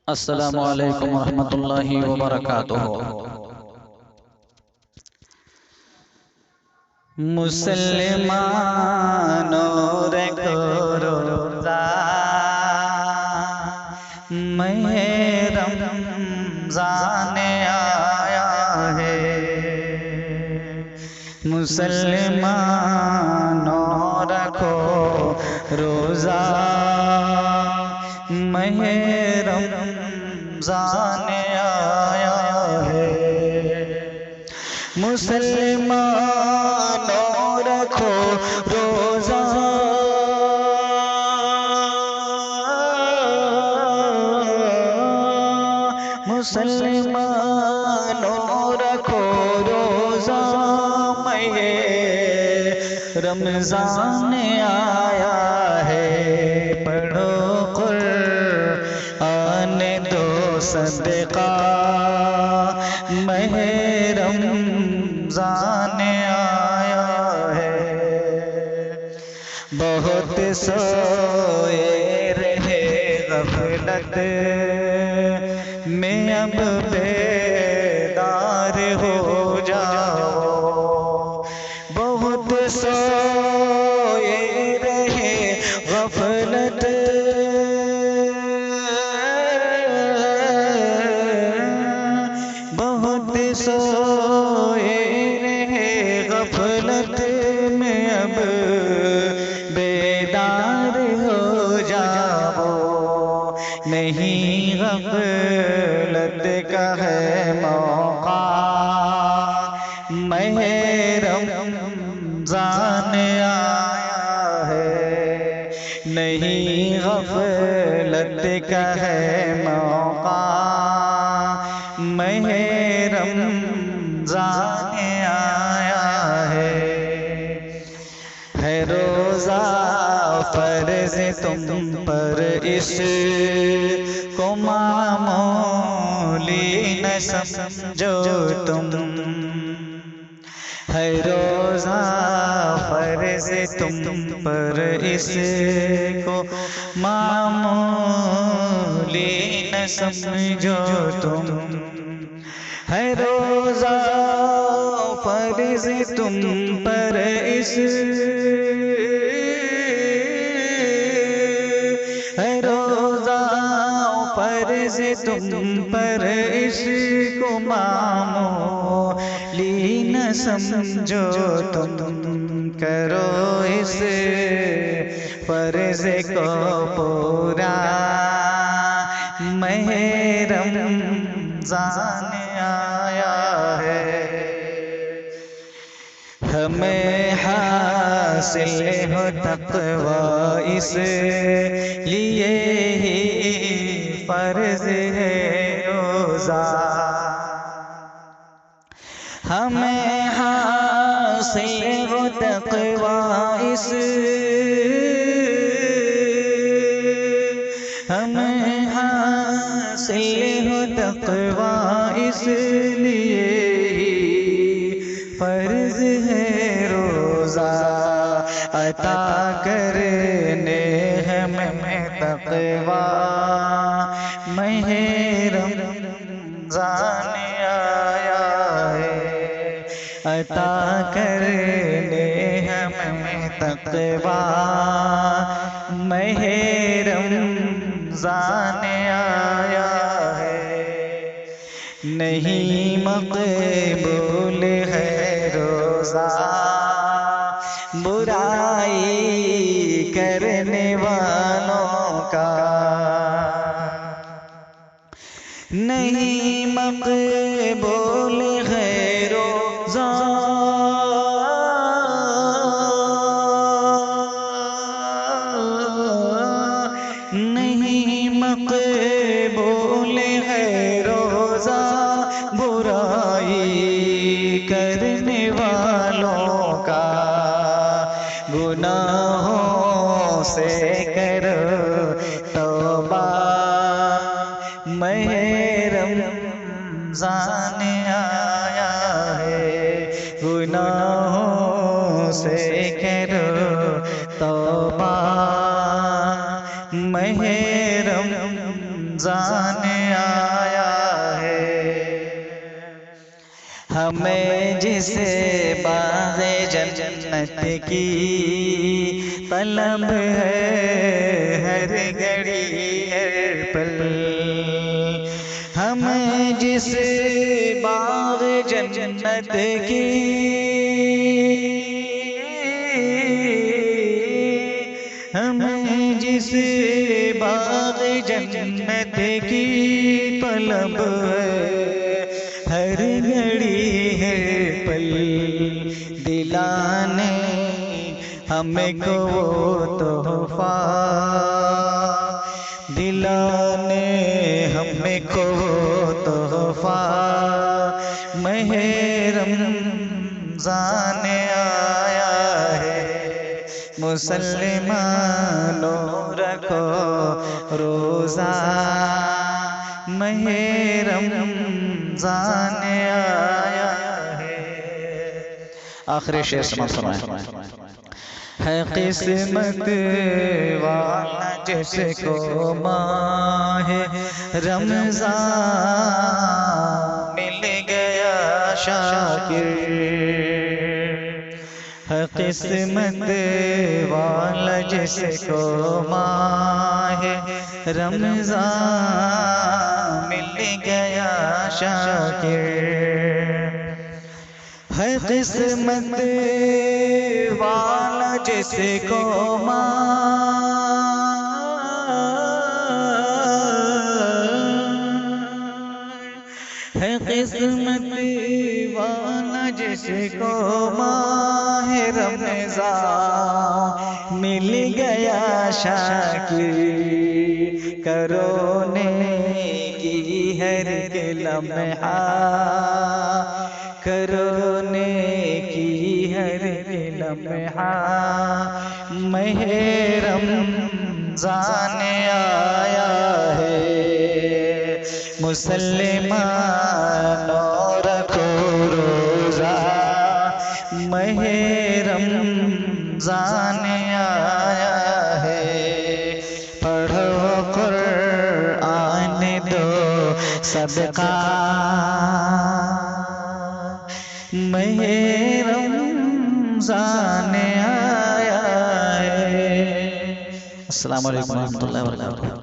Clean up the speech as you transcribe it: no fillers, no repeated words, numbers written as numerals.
अस्सलामु अलैकुम रहमतुल्लाहि व बरकातुहू। मुसलमानों रखो रोज़ा महीने रमज़ान आया है। मुसलमानों रखो रोज़ा महीने रमज़ान आया है। मुसलमानों रखो रोज़ा मुसलमानों रखो रोज़ा महीने रमज़ान आया है। पढ़ो कुरान दो सदका महीने रमज़ान आया है। बहुत सोए रहे गफलत में अब बेदार हो जाओ। बहुत सोए रहे गफलत बहुत सोए रहे गफलत में अब बेदार हो जाओ। नहीं गफलत का है मौका महीने रमज़ान आया है। नहीं गफलत का है मौका महीने रमज़ान आया है। रोज़ा फर्ज़ तुम पर इसको मामूली न समझो तुम। है रोज़ा फर्ज़ तुम पर इसको मामूली न समझो तुम। है रोज़ा फर्ज़ तुम पर है रोज़ा फर्ज़ तुम पर इसको मामूली न समझो तुम। करो इस फर्ज़ को पूरा महीने रमज़ान आया है। हमें हासिल हो तक़वा इसलिए ही फर्ज़ है रोज़ा। हमें हासिल हो तक़वा हमें हासिल हो तक़वा इसलिए फर्ज है रोज़ा। अता करने हमें तक़वा महीने रमज़ान आया है। अता करने हमें तक़वा महीने रमज़ान आया है। नहीं मक़बूल है रोज़ा बुराई करने वालों का। नहीं मक़बूल है रोज़ा नहीं मक़बूल है रोज़ा बुराई करने वालों का। गुनाहों से करो तौबा महीने रमज़ान आया है। गुनाहों से करो तौबा महीने रमज़ान आया है। हमें जिसे बाग़े जन्नत की तलब है हर घड़ी हर पल, हमें जिस बाग़े जन्नत की हमें जिस बाग़े जन्नत की तलब हर घड़ी है पल, दिलाने हमें को वो तोहफा, दिलाने हमें को वो तोहफा, माहे रमज़ान आया है। मुसलमानों रखो रोज़ा, माहे रमज़ान आया है। आखिरी शेर सुनाए। है किस्मत वाला जिसको माहे रमज़ान मिल गया शाकिर, है किस्मत वाला जिसको माहे रमज़ान मिल गया शाकिर, है किस्मत वाला जिसको है किस्मत वाला जिसको माहे रमज़ान मिल गया शाकिर, करो नेकी हर के लम्हा, करो नेकी हर के लम्हा, माहे रमज़ान आया है। मुसलमानों रखो रोज़ा, माहे रमज़ान आया है। पढ़ो कुरान दो सदका, माहे रमज़ान आया है। अस्सलामु अलैकुम व रहमतुल्लाहि व बरकातुहू।